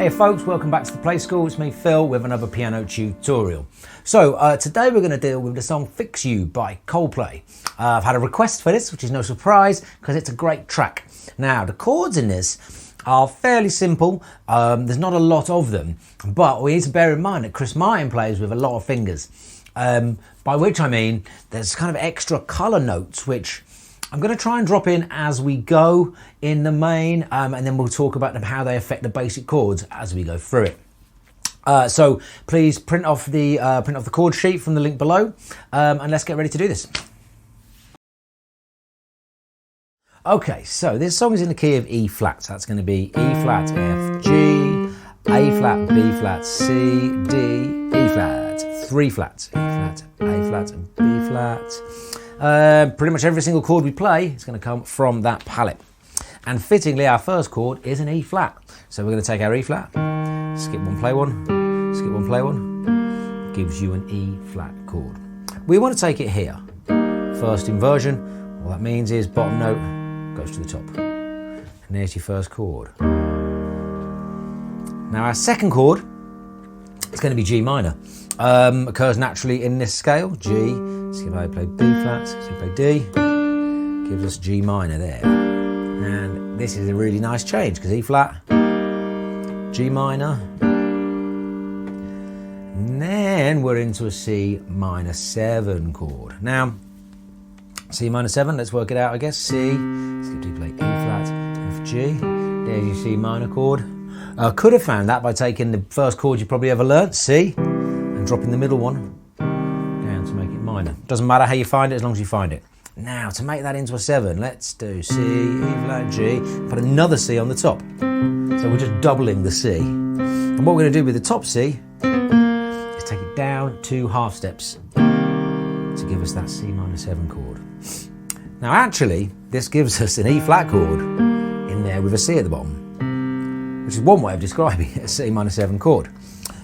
Hiya folks, welcome back to the Play School. It's me Phil with another piano tutorial. So today we're going to deal with the song Fix You by Coldplay. I've had a request for this, which is no surprise because it's a great track. Now the chords in this are fairly simple, there's not a lot of them, but we need to bear in mind that Chris Martin plays with a lot of fingers, by which I mean there's kind of extra colour notes which I'm going to try and drop in as we go in the main, and then we'll talk about them, how they affect the basic chords as we go through it. So please print off the chord sheet from the link below, and let's get ready to do this. Okay, so this song is in the key of E flat. So that's going to be E flat, F, G, A flat, B flat, C, D, E flat, 3 flats, E flat, A flat, and B flat. Pretty much every single chord we play is going to come from that palette. And fittingly, our first chord is an E flat. So we're going to take our E flat, skip one, play one, skip one, play one, gives you an E flat chord. We want to take it here. First inversion, all that means is bottom note goes to the top. And there's your first chord. Now our second chord is going to be G minor. Occurs naturally in this scale, G, skip A, play B flat, skip play D, gives us G minor there. And this is a really nice change because E flat, G minor, and then we're into a C minor 7 chord. Now, C minor 7, let's work it out I guess. C, skip D, play E flat, F, G, there's your C minor chord. Could have found that by taking the first chord you probably ever learnt, C, and dropping the middle one down to make it minor. Doesn't matter how you find it as long as you find it. Now to make that into a 7, let's do C, E flat, G, put another C on the top. So we're just doubling the C. And what we're going to do with the top C is take it down 2 half steps to give us that C minor 7 chord. Now actually this gives us an E flat chord in there with a C at the bottom, which is one way of describing it, a C minor 7 chord.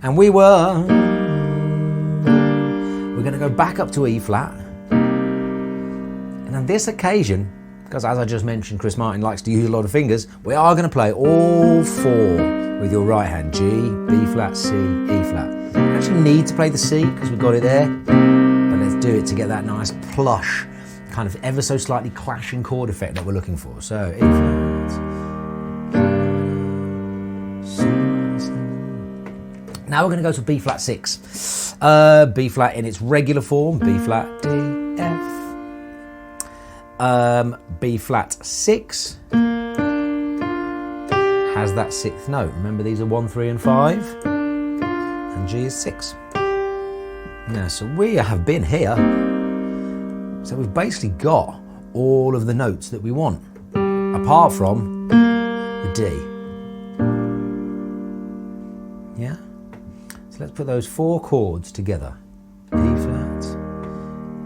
And we're going to go back up to E flat. And on this occasion, because as I just mentioned, Chris Martin likes to use a lot of fingers, we are going to play all 4 with your right hand. G, B flat, C, E flat. You actually need to play the C because we've got it there, but let's do it to get that nice plush, kind of ever so slightly clashing chord effect that we're looking for. So E flat. Now we're going to go to B flat 6. B flat in its regular form, B flat, D, F. B flat 6 has that 6th note. Remember these are 1, 3 and 5. And G is 6. Now so we have been here. So we've basically got all of the notes that we want, apart from the D. Yeah? So let's put those 4 chords together. E flat,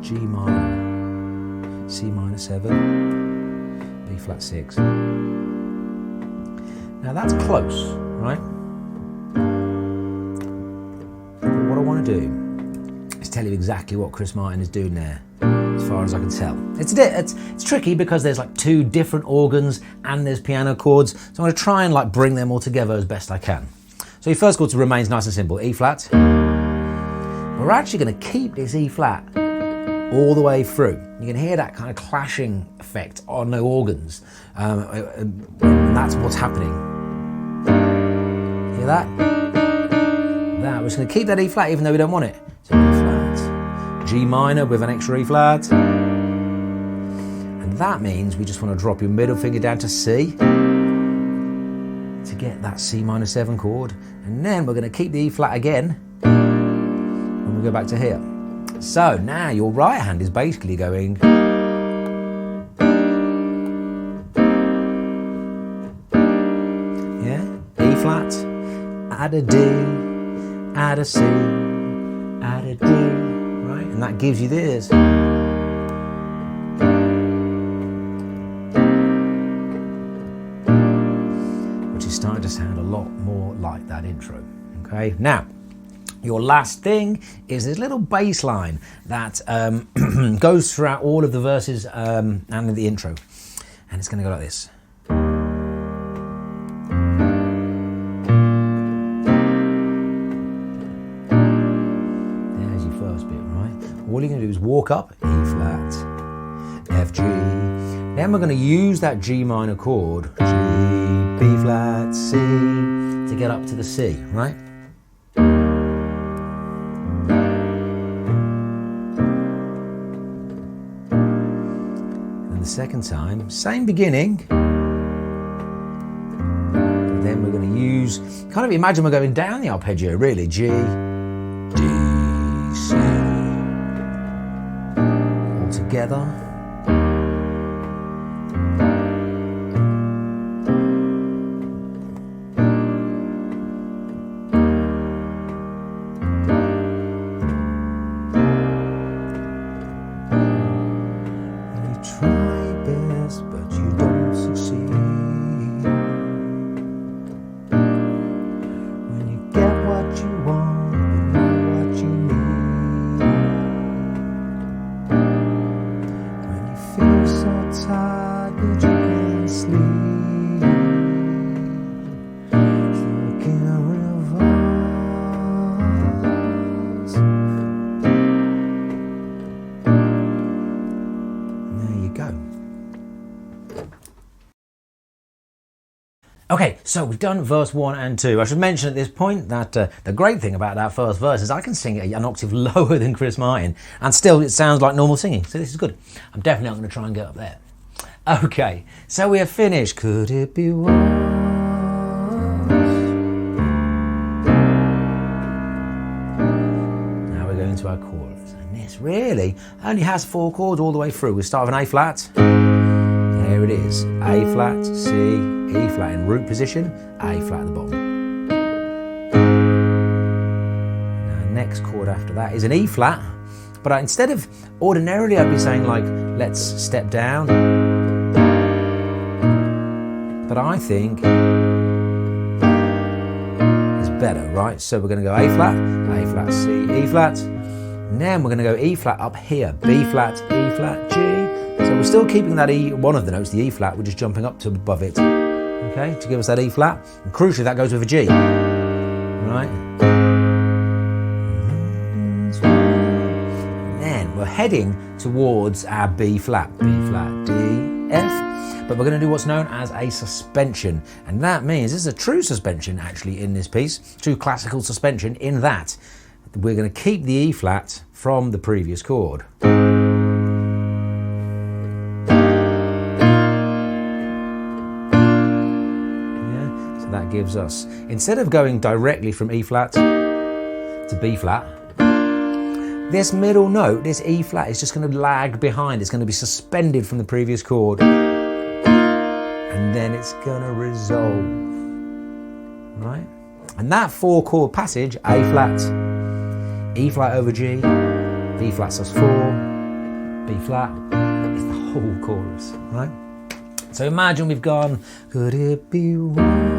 G minor, C minor 7, B flat 6. Now that's close, right? But what I want to do is tell you exactly what Chris Martin is doing there, as far as I can tell. It's tricky because there's like 2 different organs and there's piano chords, so I'm going to try and like bring them all together as best I can. So your first chord remains nice and simple, E flat. We're actually going to keep this E flat all the way through. You can hear that kind of clashing effect on the organs, and that's what's happening. Hear that? We're just going to keep that E flat even though we don't want it. So E flat, G minor with an extra E flat, and that means we just want to drop your middle finger down to C to get that C minor 7 chord, and then we're going to keep the E flat again when we go back to here. So now your right hand is basically going E flat, add a D, add a C, add a D, right? And that gives you this. Which is starting to sound a lot more like that intro, okay? Now, your last thing is this little bass line that goes throughout all of the verses and in the intro. And it's going to go like this. going to do is walk up, E flat, F, G. Then we're going to use that G minor chord, G, B flat, C, to get up to the C, right? And the second time, same beginning. But then we're going to use, kind of imagine we're going down the arpeggio, really. G, D, C. All together. Okay, so we've done verse 1 and 2. I should mention at this point that the great thing about that first verse is I can sing it an octave lower than Chris Martin, and still it sounds like normal singing, so this is good. I'm definitely not going to try and get up there. Okay, so we have finished. Could it be worse? Now we're going to our chorus, and this really only has 4 chords all the way through. We start with an A flat. There it is. A flat, C, E flat in root position, A flat at the bottom. Now, next chord after that is an E flat, but instead of ordinarily I'd be saying like, let's step down, but I think it's better, right? So we're going to go A flat, C, E flat, and then we're going to go E flat up here, B flat, E flat, G. So we're still keeping that E, one of the notes, the E flat, we're just jumping up to above it, okay, to give us that E flat. And crucially, that goes with a G, right? And then we're heading towards our B flat, D, F, but we're going to do what's known as a suspension. And that means, this is a true suspension actually in this piece, true classical suspension in that we're going to keep the E flat from the previous chord. That gives us, instead of going directly from E flat to B flat, this middle note, this E flat, is just going to lag behind. It's going to be suspended from the previous chord, and then it's going to resolve, right? And that 4-chord passage, A flat, E flat over G, B flat sus4, B flat, is the whole chorus, right? So imagine we've gone, could it be worse?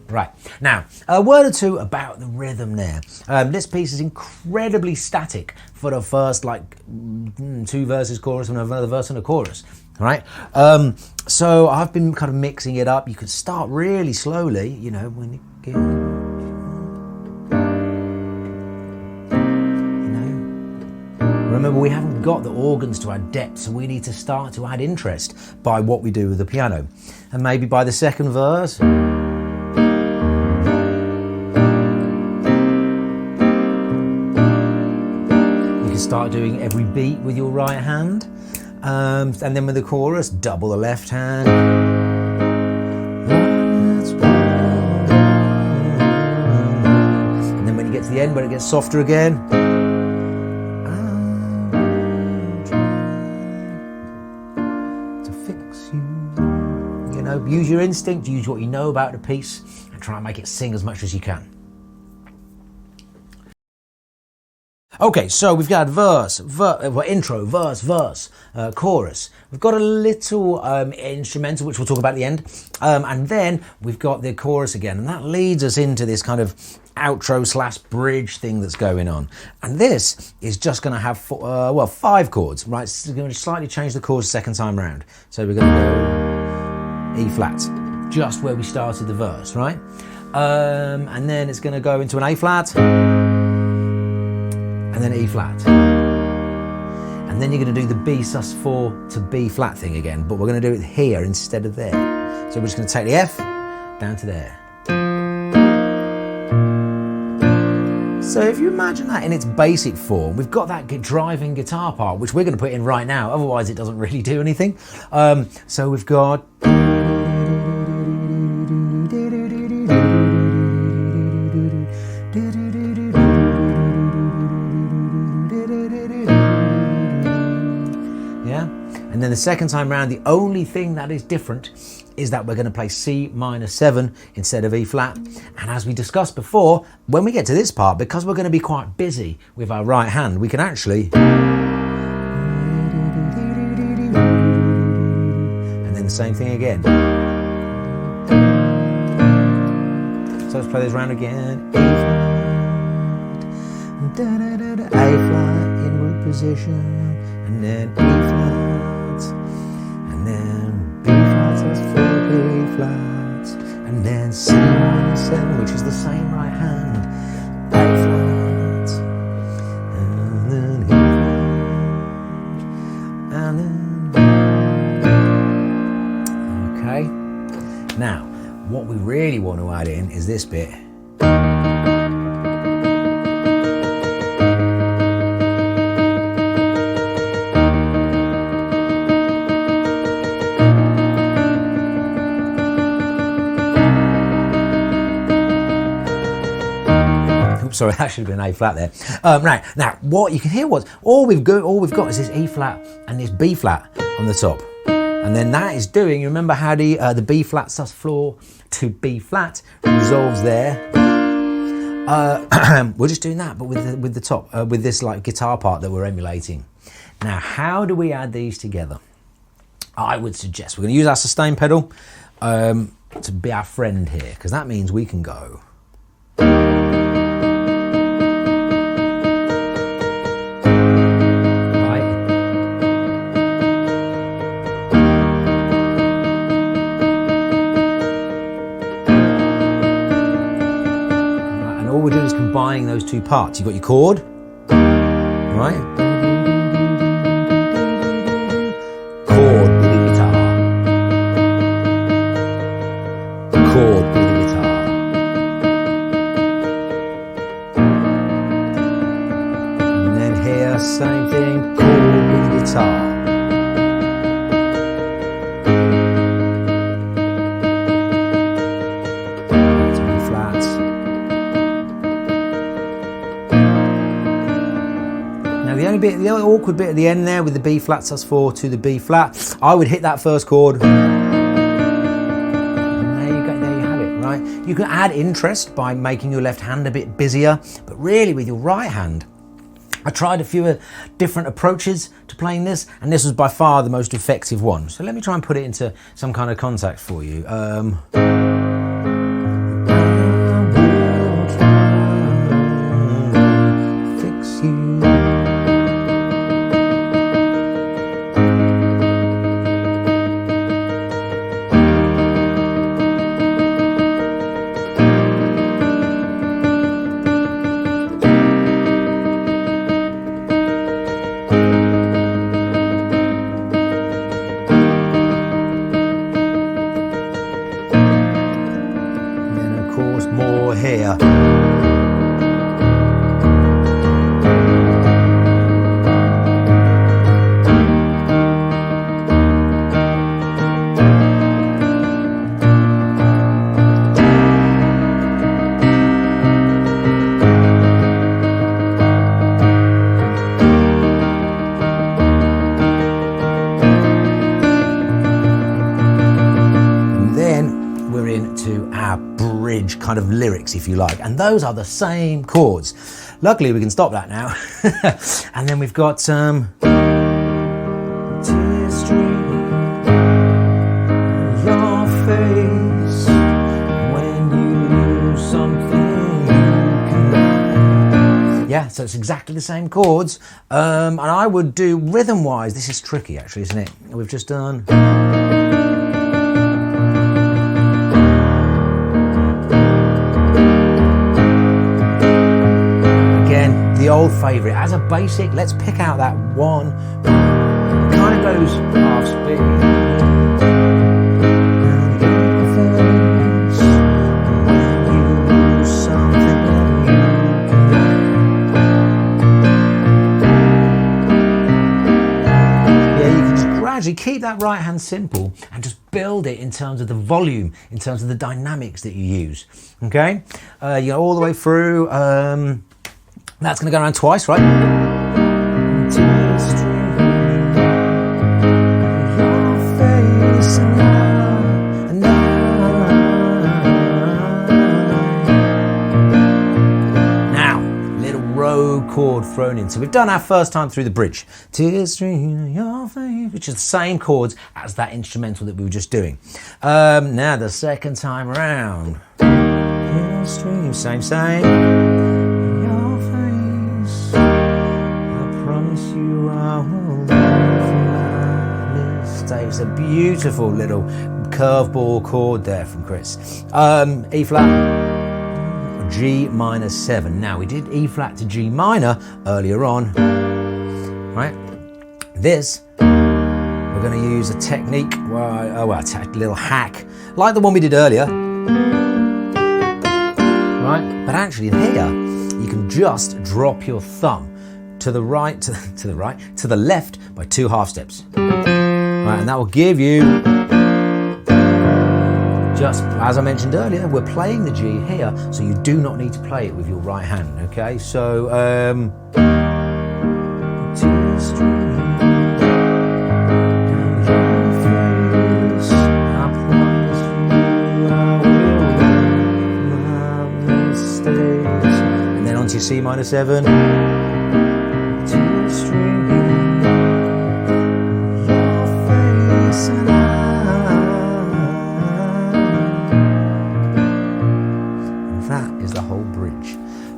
Right, now a word or two about the rhythm there. This piece is incredibly static for the first 2 verses chorus and another verse and a chorus, right? So I've been kind of mixing it up. You could start really slowly, you know, when you get, remember we haven't got the organs to add depth, so we need to start to add interest by what we do with the piano. And maybe by the second verse, start doing every beat with your right hand, and then with the chorus, double the left hand. And then when you get to the end, where it gets softer again, to fix you. You know, use your instinct, use what you know about the piece, and try and make it sing as much as you can. Okay, so we've got verse, intro, verse, chorus. We've got a little instrumental, which we'll talk about at the end. And then we've got the chorus again. And that leads us into this kind of outro / bridge thing that's going on. And this is just going to have, 5 chords, right? It's going to slightly change the chords second time round. So we're going to go E flat, just where we started the verse, right? And then it's going to go into an A flat. And then E flat. And then you're going to do the B sus4 to B flat thing again, but we're going to do it here instead of there. So we're just going to take the F down to there. So if you imagine that in its basic form, we've got that driving guitar part, which we're going to put in right now, otherwise it doesn't really do anything. So we've got... And then the second time round, the only thing that is different is that we're going to play C minor 7 instead of E flat. And as we discussed before, when we get to this part, because we're going to be quite busy with our right hand, we can actually... And then the same thing again. So let's play this round again. E flat, A flat in root position, and then E flat. And then B flat as 4 B flats, and then C minor 7, which is the same right hand, A flat, and then E flat, and then... Okay, now what we really want to add in is this bit. Sorry, that should have been an A flat there. Right, now what you can hear all we've got is this E flat and this B flat on the top, and then that is doing. You remember how the B flat sus4 to B flat resolves there. We're just doing that, but with the top, with this like guitar part that we're emulating. Now, how do we add these together? I would suggest we're going to use our sustain pedal to be our friend here, because that means we can go. Combining those two parts. You've got your chord, right? Chord with the guitar. Chord with the guitar. And then here, same thing, chord with the guitar. The other awkward bit at the end there with the B flat sus4 to the B flat, I would hit that first chord. And there you go, there you have it, right? You can add interest by making your left hand a bit busier, but really with your right hand, I tried a few different approaches to playing this, and this was by far the most effective one. So let me try and put it into some kind of context for you. Fix you. kind of lyrics, if you like. And those are the same chords. Luckily, we can stop that now. And then we've got tears streaming your face when you lose something you can. Yeah, so it's exactly the same chords. And I would do rhythm-wise. This is tricky, actually, isn't it? We've just done. The old favourite. As a basic, let's pick out that one. Kind of goes half speed. Yeah, you can just gradually keep that right hand simple and just build it in terms of the volume, in terms of the dynamics that you use. Okay, you know, all the way through. That's going to go around twice, right? Now, little row chord thrown in. So we've done our first time through the bridge. Tears streaming your face, which is the same chords as that instrumental that we were just doing. Now the second time around. Same. It's a beautiful little curveball chord there from Chris. E flat, G minor 7. Now we did E flat to G minor earlier on, right? This, we're going to use a technique, a little hack, like the one we did earlier, right? But actually here, you can just drop your thumb to the right, to the left by 2 half steps. Right, and that will give you, just as I mentioned earlier, we're playing the G here, so you do not need to play it with your right hand, okay? So, and then onto your C minor 7.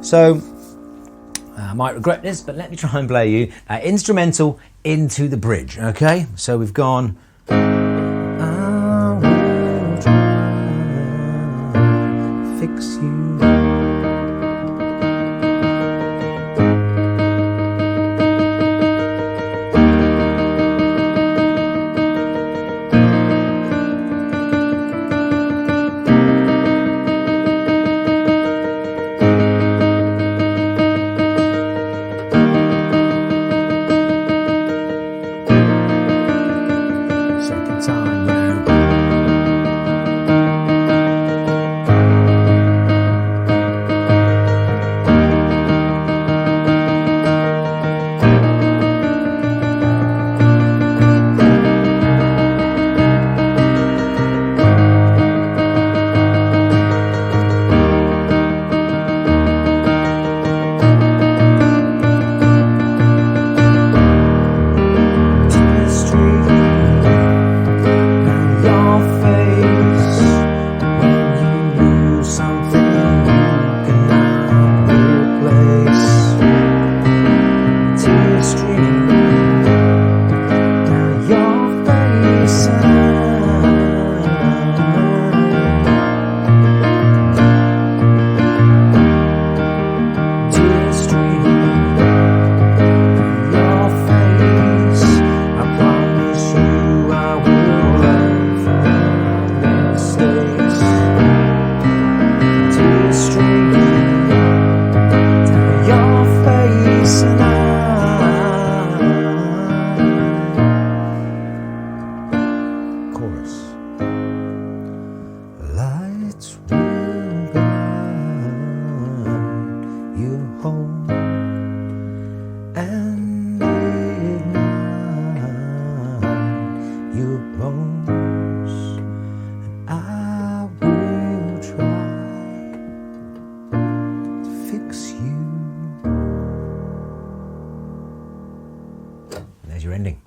So, I might regret this, but let me try and play you instrumental into the bridge, okay? So we've gone. I will try, fix you. your ending.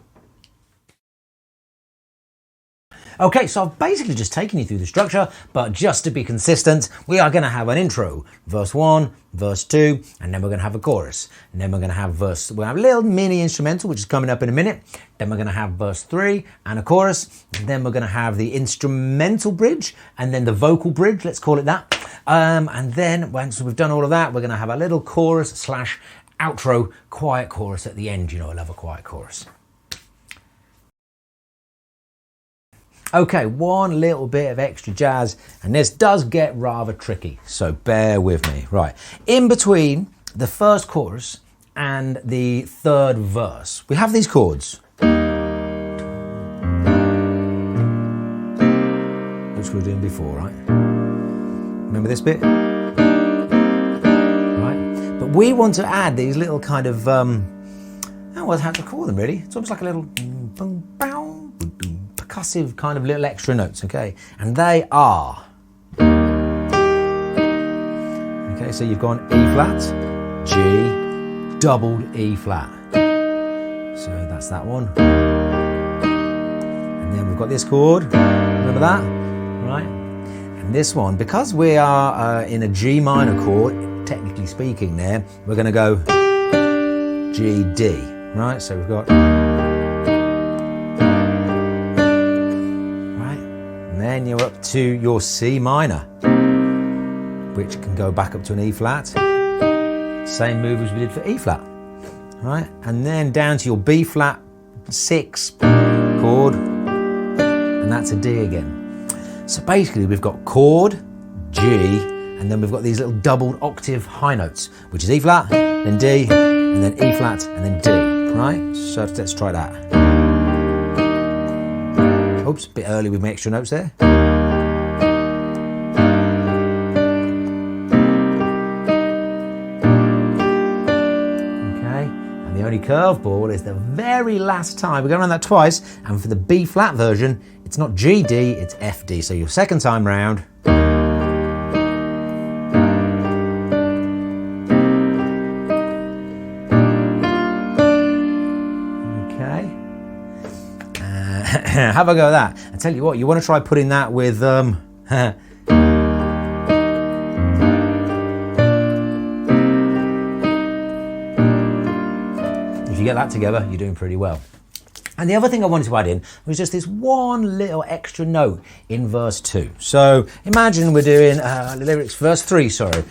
Okay, so I've basically just taken you through the structure, but just to be consistent, we are going to have an intro, verse 1, verse 2, and then we're going to have a chorus. And then we're going to have we'll have a little mini instrumental, which is coming up in a minute. Then we're going to have verse 3 and a chorus. And then we're going to have the instrumental bridge and then the vocal bridge, let's call it that. And then once we've done all of that, we're going to have a little chorus / outro, quiet chorus at the end. You know, I love a quiet chorus. Okay, one little bit of extra jazz, and this does get rather tricky, so bear with me. Right, in between the first chorus and the third verse, we have these chords, which we were doing before, right? Remember this bit? Right, but we want to add these little kind of, I don't know how to call them really. It's almost like a little percussive kind of little extra notes, okay? And they are, okay, so you've gone E flat, G, doubled E flat. So that's that one. And then we've got this chord, remember that? Right? And this one, because we are in a G minor chord, technically speaking there, we're gonna go G, D, right? So we've got, then you're up to your C minor, which can go back up to an E flat. Same move as we did for E flat, right? And then down to your B flat 6 chord, and that's a D again. So basically we've got chord, G, and then we've got these little doubled octave high notes, which is E flat, then D, and then E flat, and then D, right? So let's try that. Oops, a bit early with my extra notes there. Okay, and the only curveball is the very last time. We're going around that twice, and for the B flat version, it's not G, D, it's F, D. So your second time round. Have a go at that. I tell you what, you want to try putting that with if you get that together, you're doing pretty well. And the other thing I wanted to add in was just this one little extra note in verse 2. So imagine we're doing the lyrics, verse 3, sorry.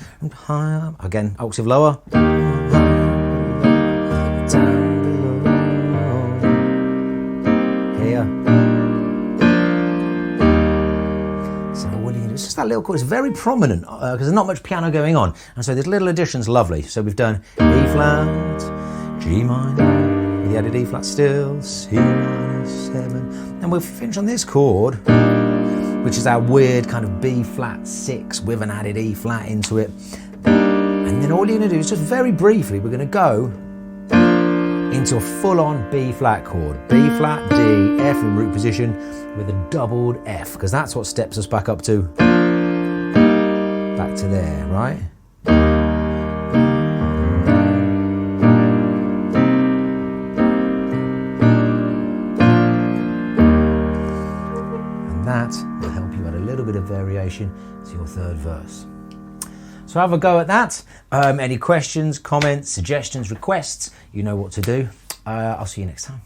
Again, octave lower. That little chord is very prominent because there's not much piano going on, and so this little addition's lovely. So we've done E flat, G minor, with the added E flat still, C minor 7, and we'll finish on this chord, which is our weird kind of B flat 6 with an added E flat into it. And then all you're going to do is just very briefly, we're going to go into a full-on B flat chord, B flat, D, F in root position with a doubled F, because that's what steps us back up to there, right? And that will help you add a little bit of variation to your third verse. So have a go at that. Any questions, comments, suggestions, requests, you know what to do. I'll see you next time.